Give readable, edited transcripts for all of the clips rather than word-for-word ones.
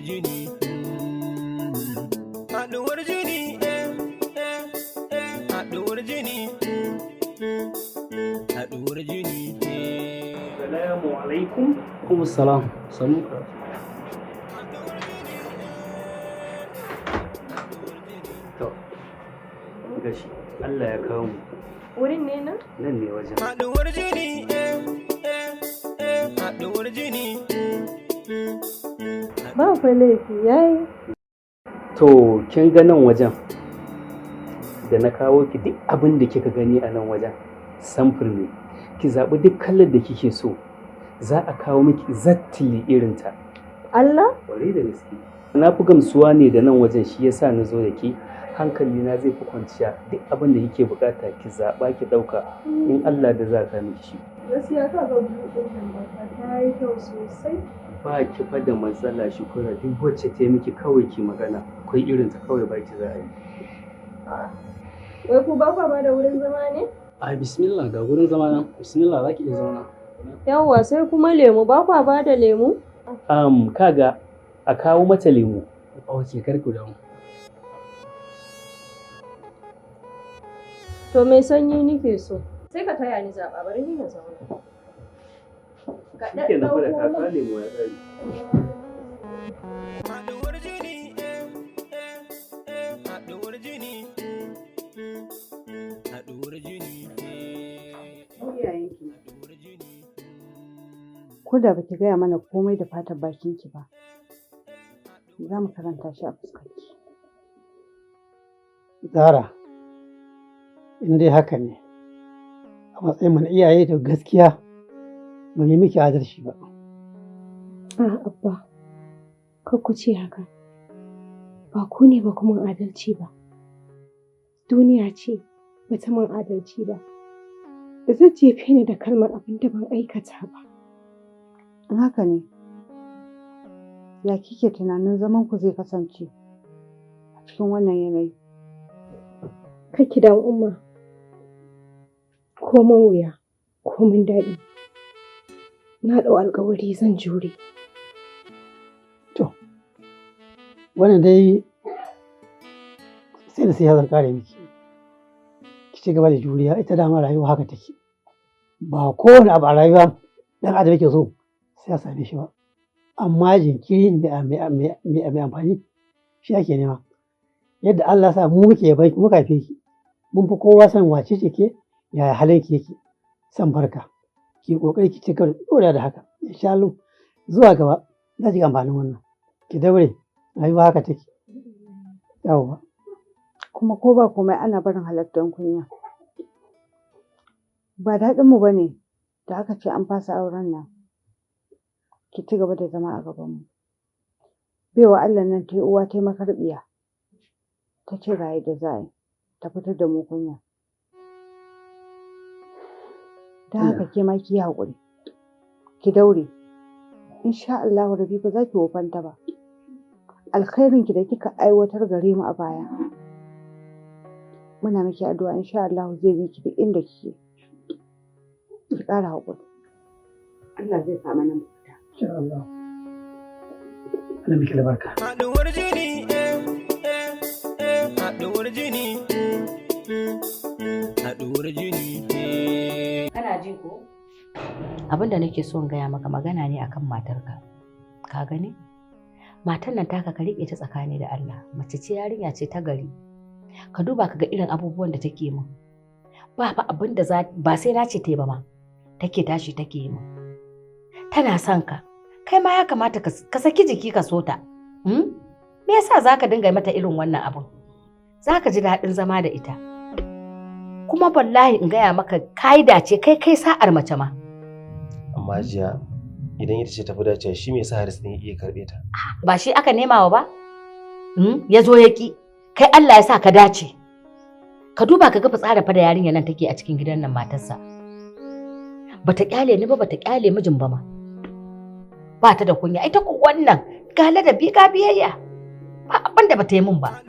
jini, haɗuwar jini, haɗuwar jini, haɗuwar jini. Assalamu alaikum. Kuma salam. Sanu ka. To, gashi Allah ya kawo mu. Wurin ne nan? Nan ne wajen. Haɗuwar jini, haɗuwar jini. Ba fa laifi yayi. To, kin ga nan wajen da na kawo ki duk abin da kika gani a nan wajen samfur ne. Ki zaɓi duk kalar da kike so. Za a kawo miki exactly irinta. Allah? Ƙwarai da gaske. Na fi gamsuwa ne da nan wajen shi yasa na zo da ke. Hankali na zai fi kwanciya duk abin da kike bukata ki zaɓa ki ɗauka in Allah da za ka miki shi. Gaskiya ka ga buɗin nan ba ta yi kyau sosai. Ba ki fa da matsala Shukura duk wacce ta miki kawai ki magana akwai irinta kawai ba ki za a yi. Wai ku ba ba da wurin zama ne? A bismillah ga wurin zama nan bismillah za ki iya zauna. Yawwa sai kuma lemu ba ba da lemu? Kaga a kawo mata lemu. Ok kar ku damu. To mai sanyi nike so. Sai ka taya ni zaɓa bari ni na zauna. Shike na fara kaka lemu ya tsari. Haɗuwar jini, haɗuwar jini, haɗuwar jini. Ko da baki gaya mana komai da fatan bakinki ba, za mu karanta shi a fuskarki. Zara, in dai haka ne, a matsayin mu na iyaye da gaskiya ba mu yi miki adalci ba. Abba, kar ku ce haka. Ba ku ne ba kuma adalci ba. Duniya ce ba ta min adalci ba. Da zai jefe ni da kalmar abin da ban aikata ba. In haka ne, ya kike tunanin zaman ku zai kasance a cikin wannan yanayi? Kake da umma, komin wuya, komin daɗi. Na ɗau alƙawari zan jure. To, wannan dai sai da sai zan kare miki. Ki ci gaba da juriya, ita dama rayuwa haka take. Ba kowane abu a rayuwa ɗan adam yake so sai ya same shi ba. Amma jinkiri mai amfani shi ake nema. Yadda Allah sa mu muka haife ki, mun fi kowa san wace ce ke, yaya halin ki yake, san barka. Ki kokari ki cika dora da haka. Insha Allah zuwa gaba za ki ga amfanin wannan. Ki daure rayuwa haka take. Yawwa. Kuma ko ba komai ana barin halattar kunya. Ba daɗinmu ba ne da aka ce an fasa auren nan. Ki ci gaba da zama a gabanmu. Baiwa Allah nan ta yi uwa ta yi makarbiya. Ta ce raye da za a yi, ta fitar da mu kunya. Da haka ke ma ki yi haƙuri. Ki daure. Insha Allah Rabi ba za ki wofanta ba. Alkhairinki da kika aiwatar gare mu a baya. Muna miki addu'a insha Allah zai bi ki duk inda kike. Ki ƙara haƙuri. Allah zai sa mana mafita. Insha Allah. Allah miki albarka. Haɗuwar jini, haɗuwar jini, haɗuwar jini. Kana ji ko? Abin da nake so in gaya maka magana ne akan matarka. Ka gani? Matar nan taka ka riƙe ta tsakani da Allah. Mace ce yarinya ce ta gari. Ka duba ka ga irin abubuwan da take min. Ba fa abin da ba sai na ce ta yi ba ma. Take tashi take yi min. Tana son ka. Kai ma ya kamata ka saki jiki ka so ta. Me yasa zaka dinga mata irin wannan abun? Zaka ji daɗin zama da ita. Kuma wallahi in gaya maka ka'ida ce kai sa'ar mace ma. Amma jiya idan ita ce tafi dace shi me yasa Haris ne iya karbe ta? Ba shi aka nema wa ba? Ya zo ya ki. Kai Allah ya sa ka dace. Ka duba ka ga fitsara fa da yarinya nan take a cikin gidan nan matarsa. Bata kyale ni ba bata kyale mijin ba ma. Ba ta da kunya ita ko wannan ga ladabi ga biyayya. Ba abin da bata yi min ba.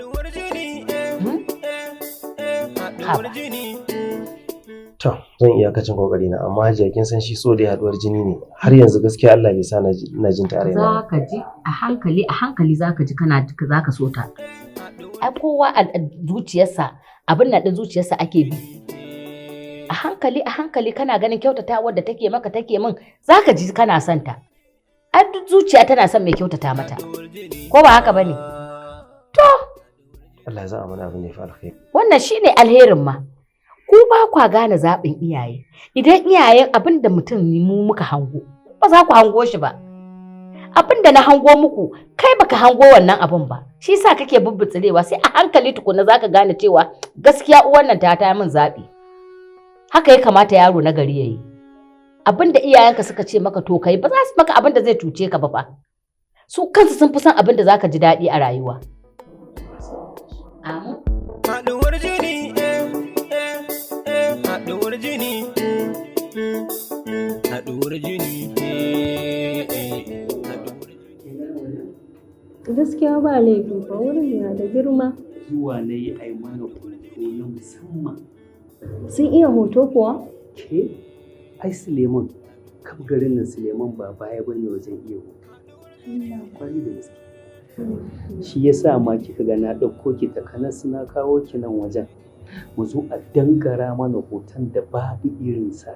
To, zan iya kacin kokari na amma hajiya kin san shi so da haduwar jini ne. Har yanzu gaskiya Allah bai sa na jin ta a raina. Za ka ji a hankali za ka ji za ka so ta. Ai kowa a zuciyarsa abin nan din zuciyarsa ake bi. A hankali kana ganin kyautatawar da take maka take min za ka ji kana son ta. Ai duk zuciya tana son mai kyautata mata. Ko ba haka bane? To, Allah ya sa mana abin da ya fi alkhairi. wannan shine alherin ma. Ku ba kwa gane zaɓin iyaye. Idan iyayen abin da mutum mu muka hango, ba za ku hango shi ba. Abin da na hango muku, kai baka hango wannan abin ba. Shi sa kake bubbutsirewa sai a hankali tukuna za ka gane cewa gaskiya uwan nan ta min zaɓi. Haka ya kamata yaro na gari yayi. Abin da iyayenka suka ce maka to kai ba za su maka abin da zai cuce ka ba fa. Su kansu sun fi son abin da za ka ji daɗi a rayuwa. Amin. Haɗuwar jini, haɗuwar jini, haɗuwar jini, Gaskiya ba laifi fa wurin yana da girma. Zuwa na yi ai mana hoto na musamman. Sun iya hoto kuwa? Ke? Ai Suleiman, kaf garin nan Suleiman ba baya bane wajen iya hoto. Kwari da gaske. Shi ya sa ma kika ga na ɗauko ki takanas na kawo ki nan wajen. Mu zo a dangara mana hoton da babu irinsa.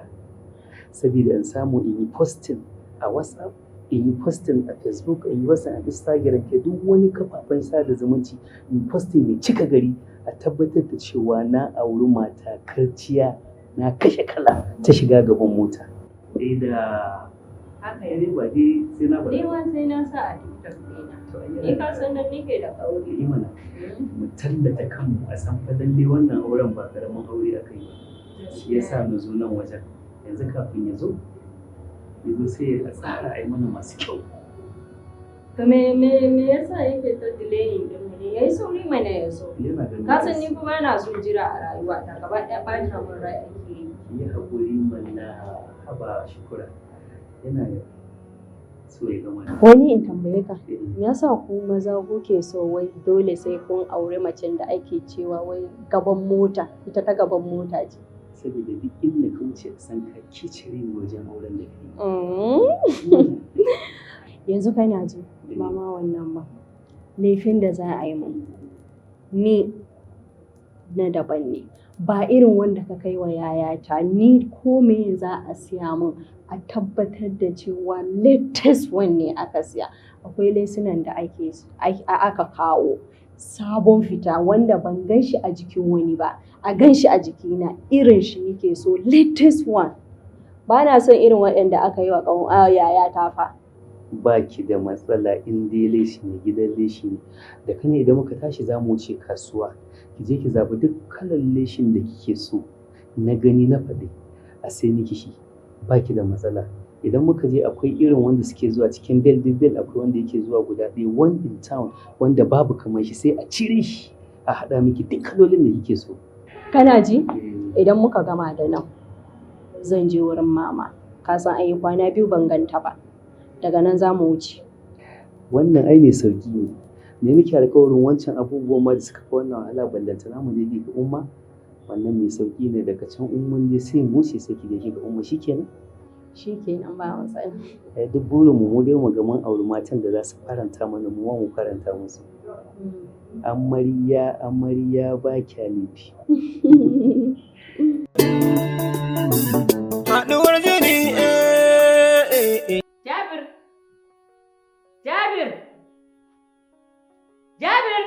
Saboda in samu in yi posting a WhatsApp, in yi posting a Facebook, in yi posting a Instagram, ke duk wani kafafen sada zumunci, in posting ya cika gari a tabbatar da cewa na auri mata karciya na kashe kala ta shiga gaban mota. Da haka ya ba dai sai na bada. Ni ma sai na sa a TikTok ɗina. Ni ka san nan nake da aure. Yi mana mu tallata kanmu a san fa lalle wannan auren ba karamin aure aka yi ba. Shi yasa mu zo nan wajen. Yanzu kafin ya zo sai a tsara a yi mana masu kyau. To me yasa yake ta delaying din mu ne? Yayi sauri mana ya so. Ka san ni kuma na so jira a rayuwa ta gaba ɗaya ɓata min rai ake yi. Yi haƙuri mana haba shukura. Yana so ya gama. Wani in tambaye ka, me yasa ku maza kuke so wai dole sai kun aure macen da ake cewa wai gaban mota, ita ta gaban mota ce? Saboda duk inda ka wuce san ka kicire ni wajen auren da kai. Yanzu kana ji ba ma wannan ba. Laifin da za a yi mun ni na daban ne. Ba irin wanda ka kai wa yayata, ni ko me za a siya min a tabbatar da cewa latest one ne aka siya. Akwai lesunan da aka kawo sabon fita wanda ban gan shi a jikin wani ba, a gan shi a jikina irin shi nake so, latest one. Ba na son irin waɗanda aka yi wa yayata fa. Ba ki da matsala in dai leshi ne, gidan leshi ne. Da kane idan muka tashi za mu wuce kasuwa, ki je ki zaɓi duk kalan leshin da kike so, na gani na faɗi a sai miki shi. Ba ki da matsala. Idan muka je akwai irin wanda suke zuwa cikin bel akwai wanda yake zuwa guda ɗaya, one in town wanda babu kamar shi, sai a cire shi a haɗa miki duk kalolin da kike so. Kana ji? Idan muka gama da nan zan je wurin mama. Ka san ai kwana 2 ban ganta ba. Daga nan za mu wuce. Wannan ai mai sauki ne. Me muke alƙawarin wancan abubuwan ma da suka fi wannan wahala ballanta za mu je ga umma. Wannan mai sauki ne, daga can umman je sai mu wuce sai ki je ga umma, shikenan. Shikenan ba matsala. Duk burin mu dai mu ga mun auri matan da za su faranta mana, mu faranta musu. Amarya ba kya laifi. haɗuwar jini, Jabir!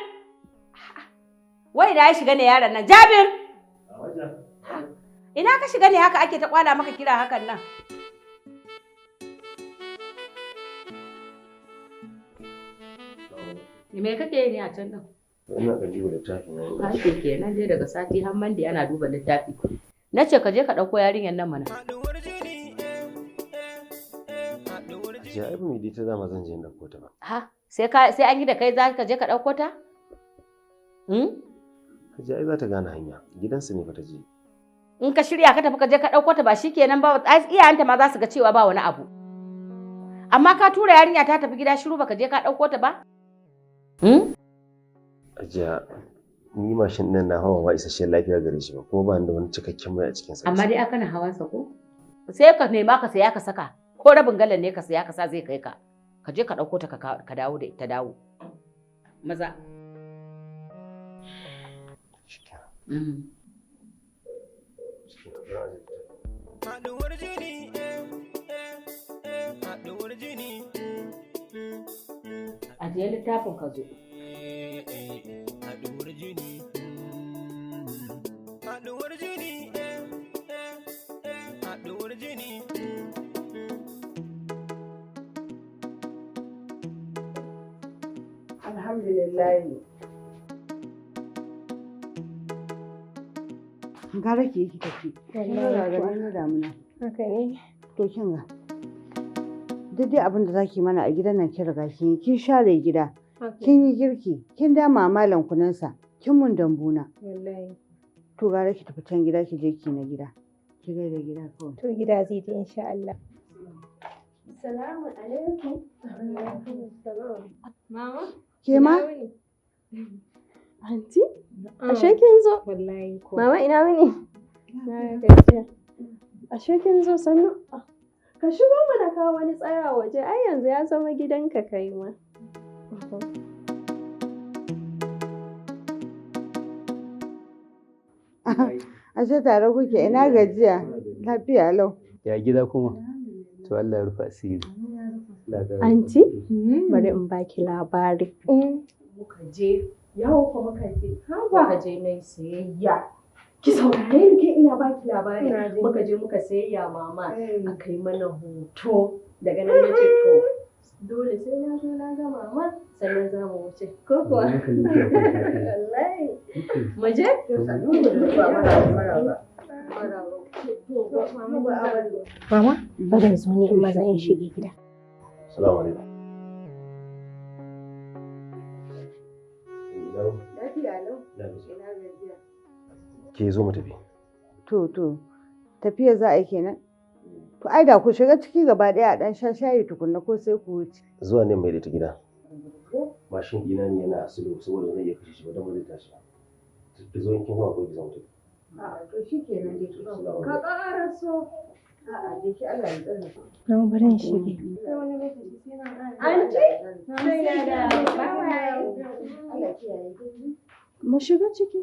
Wai da ya shiga ne yaron nan, Jabir! Ina ka shiga ne haka ake ta kwala maka kira hakan nan? Me kake yi ne a can nan? Ina ɗan duba littafin nan. Haka kenan dai daga sati har Monday ana duba littafi. Na ce ka je ka ɗauko yarinyar nan mana. Jiya ai mai ta dama zan je in ɗauko ta ba. Ha, sai an yi da kai za ka je ka ɗauko ta? Hajiya ai za ta gane hanya, gidansu ne fa ta je. In ka shirya ka tafi ka je ka ɗauko ta ba shikenan ba, iyayenta ma za su ga cewa ba wani abu. Amma ka tura yarinya ta tafi gida shiru baka je ka ɗauko ta ba? Hajiya ni mashin ɗin na hawa ba isasshen lafiya gare shi ba kuma ba ni da wani cikakken mai a cikin sa. Amma dai aka na hawansa ko? Sai ka nema ka saya ka saka ko rabin galan ne ka saya ka sa zai kai ka. Ka je ka ɗauko ta ka dawo da ita dawo. Maza. Haɗuwar jini, haɗuwar jini. Ajiye littafin ka zo. Haɗuwar jini, haɗuwar jini, haɗuwar jini. Alhamdulillah. Gara ke ki tafi. Wallahi ga ganin damuna. Haka ne. To kin ga. Duk dai abin da zaki mana a gidan nan kin riga kin share gida. Kin yi girki, kin dama malam kunansa, kin mun dambuna. Wallahi. To gara ki tafi can gida ki je ki na gida. Ki ga da gida kawai. To gida zai je insha Allah. Assalamu alaikum. Mama? Ke ma? Anti? Ashe kin zo? Wallahi ko. Mama ina wuni? Na gajiya. Ashe kin zo sannu? Ka shigo mana kawo wani tsaya waje, ai yanzu ya zama gidanka kai ma. Ashe tare kuke ina gajiya? Lafiya lau. Ya gida kuma? To Allah ya rufa asiri. Anti, bari in baki labari. Muka je, yawo ko muka je, muka je na sayayya. Ki saurare ni ke ina baki labari. Muka je muka sayayya mama, aka yi mana hoto. Daga nan na ce to, dole sai na zo na ga mama sannan za mu wuce. Ko kuwa? Wallahi. Mu je? Mama, bari zo ni in maza in shige gida. Assalamu alaikum. Lafiya lau. Ina gajiya. Ke zo mu tafi. To, tafiya za a yi kenan? To, ai da ku shiga ciki gaba ɗaya a ɗan sha shayi tukunna ko sai ku wuce. Zuwa ne mai da ta gida. Mashin ɗina ne yana asilo saboda zai iya kashe shi ba don ba zai tashi ba. Ki zo in kin gama ko ki zama tafi. A'a, to shi kenan dai. Ka ƙara so. A'a, dai ki Allah ya tsare. Na bari in shige. Anti, sai na da. Allah kiyaye. Mu shiga ciki.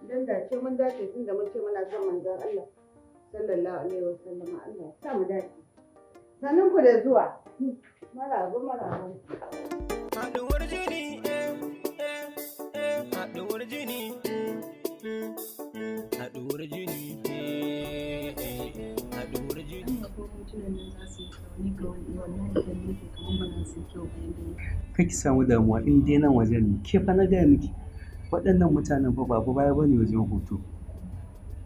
Idan da ce mun dace tun da mun ce muna son manzon Allah sallallahu alaihi wasallam Allah ya sa mu dace. Sanin ku da zuwa. Maraba. Haɗuwar jini, haɗuwar jini, haɗuwar jini, haɗuwar jini. Kaki samu damuwa in dai nan wajen ne, ke fa na gaya miki. Waɗannan mutanen fa babu baya bane wajen hutu.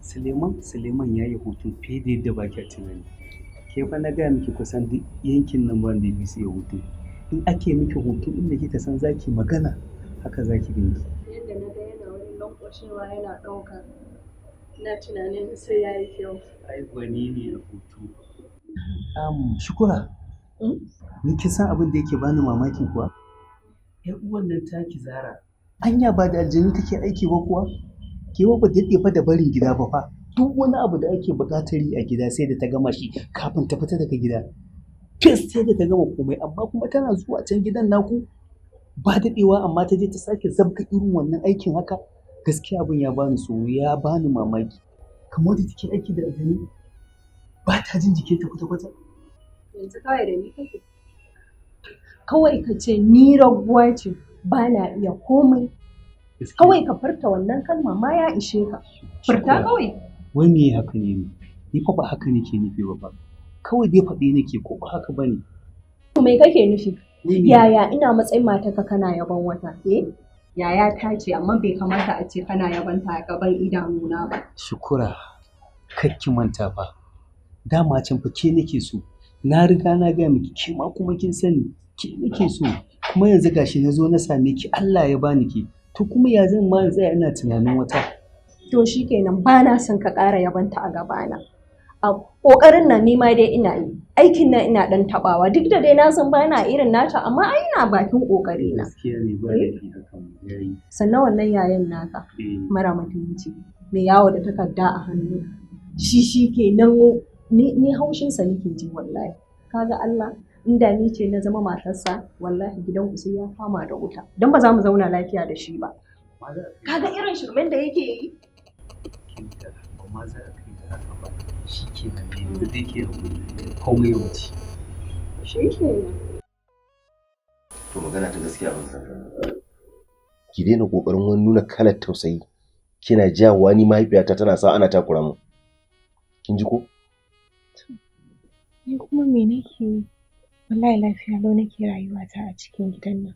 Suleiman ya yi hutu fiye da yadda ba kya tunani. Ke fa na gaya miki kusan duk yankin nan ba da bisa ya hutu. In ake miki hutu inda kika san zaki magana haka zaki gani. Yadda na ga yana wani lankwashewa yana ɗauka. Ina tunanin sai ya yi kyau. Ai gwani ne a hutu. Shukura. Ni kin san abin da yake bani mamaki kuwa? Ƴar uwan nan taki Zara. Anya ba da aljanu take aiki ba kuwa? Ke ba daɗe fa da barin gida ba fa. Duk wani abu da ake buƙatar yi a gida sai da ta gama shi kafin ta fita daga gida. Fes sai da ta gama komai amma kuma tana zuwa can gidan naku ba daɗewa amma ta je ta sake zabga irin wannan aikin haka. Gaskiya abin ya bani tsoro ya bani mamaki. Kamar da take aiki da aljanu ba ta jin jikinta kwata-kwata. Yanzu kawai da ni kake. Kawai ka ce ni raguwa ce. Ba na iya komai. Kawai ka furta wannan kalma ma ya ishe ka. Furta kawai. Wai me haka ne? Ni fa ba haka nake nufi ba. Kawai dai faɗi nake ko ba haka bane. To me kake nufi? Yaya ina matsayin matarka kana yaban wata? Yaya ta ce amma bai kamata a ce kana yaban ta a gaban idanuna ba. Shukura, kakki manta fa. Dama can fa ke nake so. Na riga na gaya miki ke ma kuma kin sani ke nake so. Kuma yanzu gashi na zo na same ki Allah ya bani ki. To kuma ya zan ma tsaya ina tunanin wata. To shi kenan ba na son ka ƙara yabanta a gabana. A ƙoƙarin nan ni ma dai ina yi, aikin nan ina ɗan taɓawa duk da dai na san ba na irin nata amma ai ina bakin ƙoƙari na. Gaskiya ne ba laifi hakan yayi. Sannan wannan yayan naka mara mutunci mai yawo da takarda a hannu shi kenan ni haushinsa nake ji wallahi. Kaga Allah inda ni ce na zama matarsa wallahi gidan sai ya kama da wuta don ba za mu zauna lafiya da shi ba. Kaga irin shirmen da yake yi. Amma za a kai ta haka ba shi ke nan ne yanzu dai ke komai ya wuce. Shi ke nan. To magana ta gaskiya ban san ki daina kokarin wani nuna kalar tausayi kina jawowa ni mahaifiyata tana sa ana takura mu. Kin ji ko? Ni kuma me nake yi? Wallahi lafiya lau nake rayuwata a cikin gidan nan.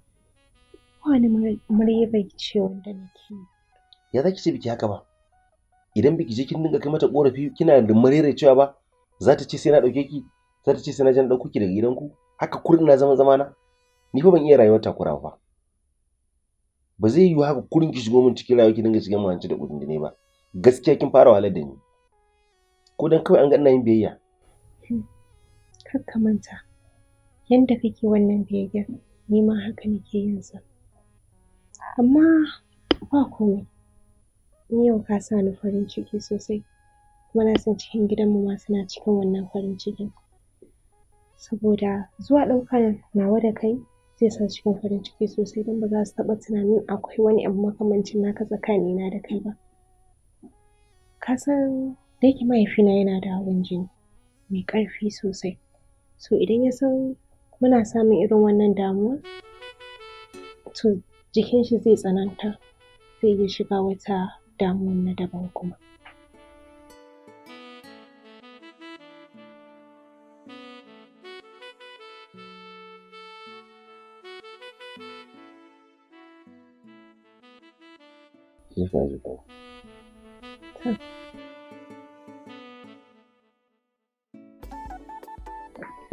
Wani murya bai ce wanda nake yi. Ya za ki ce biki haka ba? Idan biki je kin dinga kai mata korafi kina da murere cewa ba za ta ce sai na dauke ki, za ta ce sai na jan dauko ki daga gidanku, haka kurin na zama na. Ni fa ban iya rayuwar takura ba. Ba zai yiwu haka kurin ki shigo min cikin rayuwa ki dinga shiga mu hanci da kudin ne ba. Gaskiya kin fara wahalar da ni. Ko dan kawai an ga ina yin biyayya. Kar ka manta yanda kake wannan biyayyar ni ma haka nake yin sa. Amma ba komai. Ni yau ka sa ni farin ciki sosai kuma na san cikin gidanmu ma suna cikin wannan farin cikin. Saboda zuwa ɗaukar nawa da kai zai sa cikin farin ciki sosai don ba za su taɓa tunanin akwai wani abu makamancin naka tsakanina da kai ba. Ka san da yake mahaifina yana da hawan jini mai ƙarfi sosai. So idan ya san muna samun irin wannan damuwa to jikin shi zai tsananta zai iya shiga wata damuwa na daban kuma.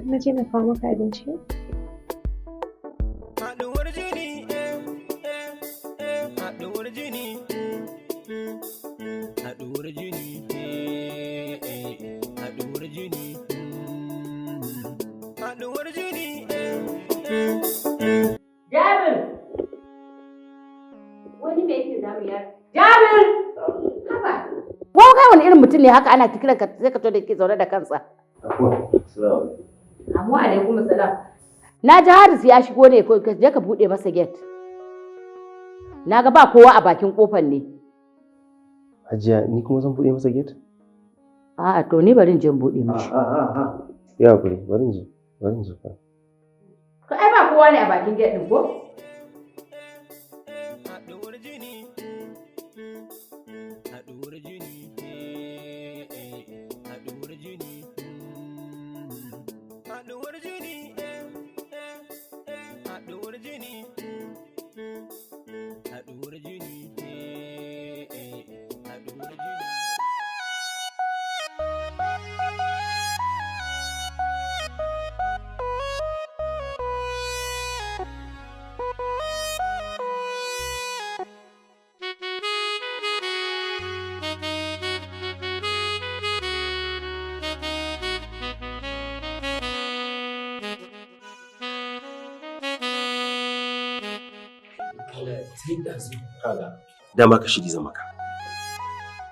Na je na kawo maka abinci? Haɗuwar jini, haɗuwar jini, haɗuwar jini, haɗuwar jini, haɗuwar jini. Jabir! Wani me yake zamu yar? Jabir! Haba! Wai kai wani irin mutum ne haka ana kiran ka sai ka to da ke zaune da kansa. Amma alaikum salam. Na ji Haris ya shigo ne ko ka je ka bude masa gate. Na ga ba kowa a bakin kofar ne. Hajiya ni kuma zan bude masa gate? A'a to ni bari in je in bude mishi. Ya hakuri bari in je. Ka ai ba kowa ne a bakin gate din ko? Haɗuwar jini, haɗuwar jini, haɗuwar jini, haɗuwar jini, haɗuwar jini, haɗuwar jini, haɗuwar jini. Dama ka shiri zan maka.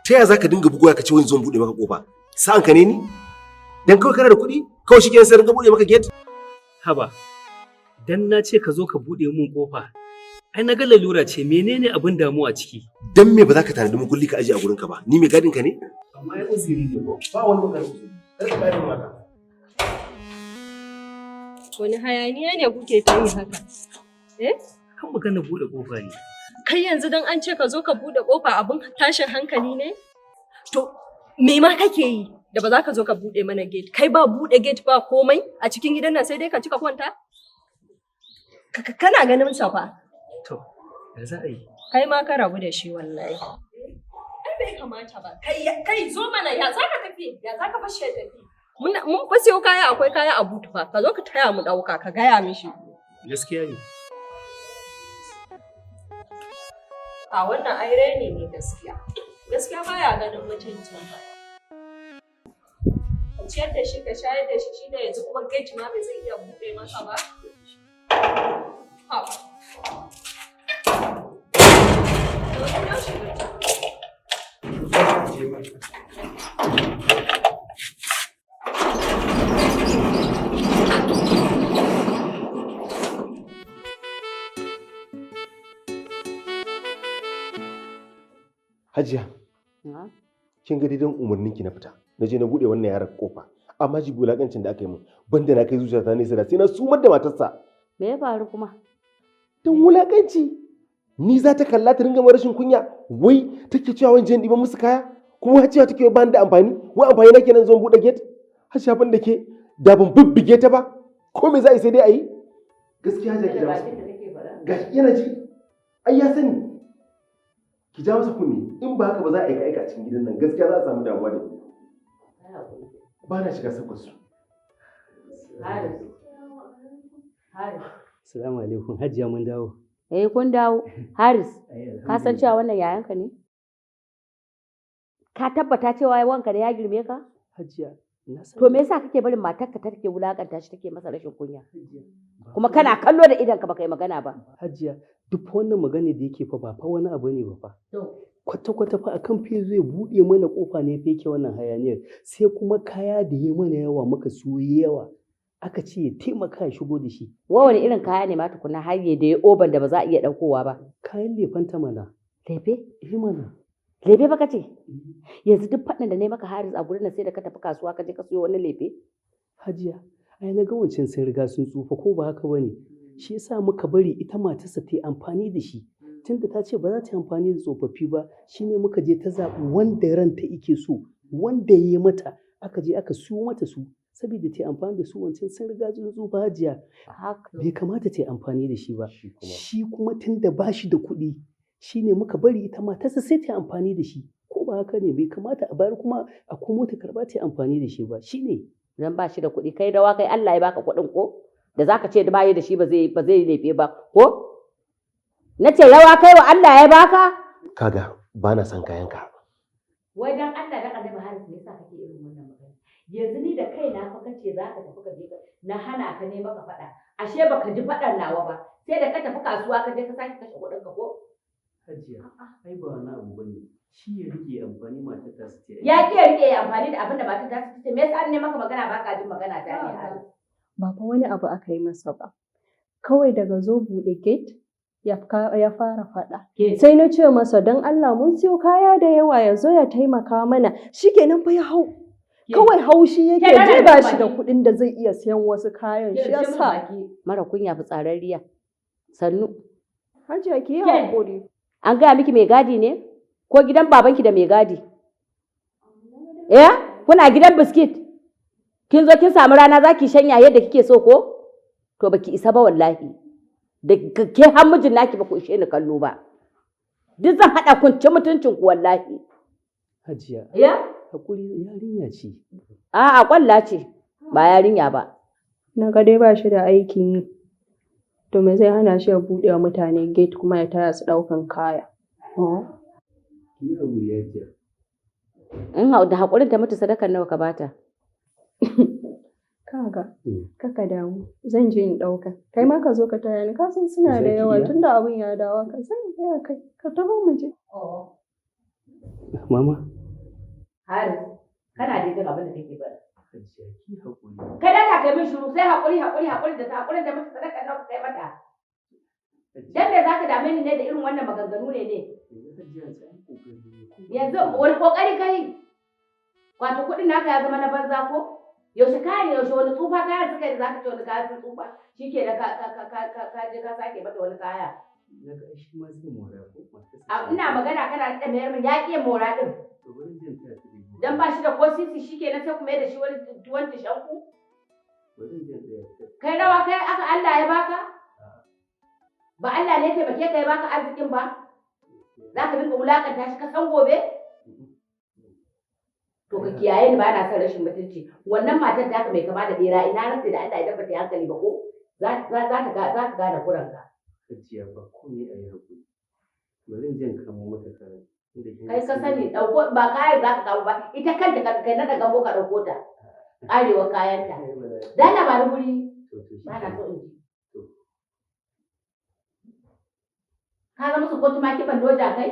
Ta yaya za ka dinga bugowa ka ce wani zo buɗe maka ƙofa? Sa'an ka ne ni? Dan kawai kana da kuɗi? Kawai shi kenan sai ringa buɗe maka gate? Haba, dan na ce ka zo ka buɗe mun ƙofa. Ai na ga lalura ce menene abin damuwa ciki? Dan me ba za ka tanadi mukulli ka aje a gurinka ba? Ni mai gadin ka ne? Amma ya uzuri ne ko? Ba wani magana uzuri. Kar ka bayar maka. Wani hayaniya ne kuke ta yi haka? Kan magana buɗe ƙofa ne. Kai yanzu don an ce ka zo ka buɗe ƙofa abin tashin hankali ne? To, me ma kake yi da ba za ka zo ka buɗe mana gate? Kai ba buɗe gate ba komai a cikin gidan nan sai dai ka cika kwanta? Kana ganin sa fa? To, ya za a yi? Kai ma ka rabu da shi wallahi. Ai bai kamata ba. Kai zo mana ya za ka tafi? Ya za ka fashe tafi? Mun fa siyo kaya akwai kaya a butu fa. Ka zo ka taya mu ɗauka ka gaya mishi. Gaskiya ne. A wannan ai reni ne gaskiya. gaskiya baya ganin mutuncin ba. Ka ciyar da shi ka shayar da shi shi da yanzu kuma gate ma bai zai iya buɗe masa ba. Ha. Hajiya, kin ga didan umarninki na fita. Na je na bude wannan yaran kofa. Amma ji bulakancin da aka yi min, banda na kai zuciyata nesa da sai na sumar da matarsa. Me ya faru kuma? Dan wulakanci. Ni za ta kalla ta ringa mara rashin kunya. Wai take cewa wani jan ɗiban musu kaya? Kuma cewa take ba da amfani? Wai amfani na kenan zan bude gate? Hajiya ban da ke da ban bibbige ta ba. Ko me za a yi sai dai a yi? Gaskiya Hajiya ki da masa. Gashi yana ji. Ai ya sani. Ki ja masa kunni, in ba haka ba za a aika a cikin gidan nan, gaskiya za a samu damuwa da ni. Ba na shiga sakwas su. Assalamu alaikum, Hajiya mun dawo. Kun dawo. Haris, ka san cewa wannan yayanka ne? Ka tabbata cewa wanka da ya girme ka? Hajiya, na san. To me yasa kake barin matarka ta take wulakanta shi take masa rashin kunya? Kuma kana kallo da idanka baka yi magana ba. Hajiya, duk wannan magana da yake fa ba fa wani abu ne ba fa. Kwata-kwata fa akan fe zai buɗe mana ƙofa ne fa yake wannan hayaniyar. Sai kuma kaya da ya mana yawa muka siyo yawa. Aka ce ya taimaka ya shigo da shi. Wani irin kaya ne ma tukuna har da ya oban da ba za a iya ɗaukowa ba. Kayan lefanta mana. Lefe? Mana. Lefe fa kace? Yanzu duk faɗin da ne maka Haris a gurin nan sai da ka tafi kasuwa ka je ka siyo wani lefe? Hajiya, ai na ga wancan sun riga sun tsufa ko ba haka bane. Shi yasa muka bari ita matarsa ta yi amfani da shi. Tunda ta ce ba za ta yi amfani da tsofaffi ba, shine muka je ta zaɓi wanda ranta ike so, wanda ya yi mata, aka je aka siyo mata su, saboda ta yi amfani da su wancan sun riga sun tsufa Hajiya. Bai kamata ta yi amfani da shi ba. Shi kuma tunda ba shi da kuɗi, shine muka bari ita matarsa sai ta yi amfani da shi. Ko ba haka ne bai kamata a bayar kuma a komo ta karɓa ta yi amfani da shi ba. Shine. Dan ba shi da kuɗi kai dawa kai Allah ya baka kuɗin ko? Da zaka ce da bayi da shi ba zai lefe ba ko? Na ce rawa kai wa Allah ya baka? Kaga ba na son kayanka. Wai dan Allah da Annabi Haris ne yasa kake irin wannan magana? Yanzu ni da kaina fa kace za ka tafi ka je na hana ka ne maka faɗa. Ashe baka ji faɗan nawa ba. Sai da ka tafi kasuwa ka je ka sake kashe kuɗin ka ko? Hajiya, ai ba wani abu bane. Shi ya rike amfani matar ta su ce. Ya ki ya rike amfani da abin da matar ta su ce. Me yasa an ne maka magana ba ka jin magana ta ne Haris? Ba fa wani abu aka yi masa ba. Kawai daga zo buɗe gate ya fara faɗa. Sai na ce masa don Allah mun siyo kaya da yawa ya zo ya taimaka mana. Shikenan fa ya hau. Kawai haushi yake je ba shi da kuɗin da zai iya siyan wasu kayan shi yasa. Mara kunya fitsararriya. Sannu. Hajiya ki yi haƙuri. An gaya miki mai gadi ne? Ko gidan babanki da mai gadi? Kuna gidan biskit? Kin zo kin samu rana za ki shanya yadda kike so ko? To baki isa ba wallahi. Da ke har mijin naki ba ku ishe ni kallo ba. Duk zan haɗa kun ci mutuncin ku wallahi. Hajiya. Hakuri yarinya ce. A'a kwalla ce ba yarinya ba. Na ga dai ba shi da aikin yi. To me zai hana shi ya buɗe wa mutane gate kuma ya taya su ɗaukan kaya? Ki yi haƙuri Hajiya. In da haƙurin ta mutu sadakar nawa ka bata? Kaga, kaka damu, zan je in ɗauka. Kai ma ka zo ka taya ni, ka san suna da yawa tunda abin ya dawo ka zan taya kai, ka taho mu je. Mama. Haris, kana da jin abin da take bada. Hajiya, ki haƙuri. Kai da kai min shiru sai haƙuri da ta haƙurin da mutu sadakar nawa kai mata. Dan me zaka dame ni ne da irin wannan maganganu ne? Yanzu wani kokari kai? Wato kuɗin naka ya zama na banza ko? Yaushe wani tsufa kayan suka yi da zaka ce wani kayan sun tsufa shi ke da ka je ka sake mata wani kaya. Ina magana kana da mayar min ya ƙi mora ɗin. Dan ba shi da ko sisi shi ke na sai kuma da shi wani tuwon tishanku. Kai rawa kai aka Allah ya baka? Ba Allah ne taimake ka ya baka arzikin ba? Za ka dinga wulakanta shi ka san gobe? To ka kiyaye ni ba na son rashin mutunci. Wannan matar ta mai kama da bera ina rantsi da Allah idan ba ta yi hankali ba ko? Za ka gane kuranka. Hajiya ba komai a yi haƙuri. Bari in je in kamo mata kayan. Inda kin Kai ka sani ɗauko ba kayan za ka kawo ba ita kanta kai na daga ka ɗauko ta. Arewa kayanta. Dala ba da guri ba na so in ji. Ka ga musu ko tumaki ban doja kai?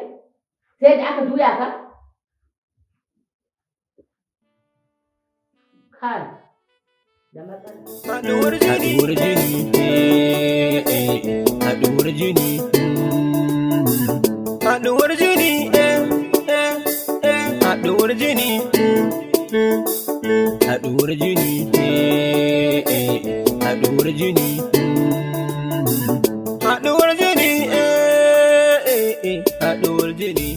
Sai da aka juya ka? Kai. Da matsala. Haɗuwar jini. Haɗuwar jini. Haɗuwar jini. Haɗuwar jini. Haɗuwar jini. Haɗuwar jini. Haɗuwar jini. Haɗuwar jini.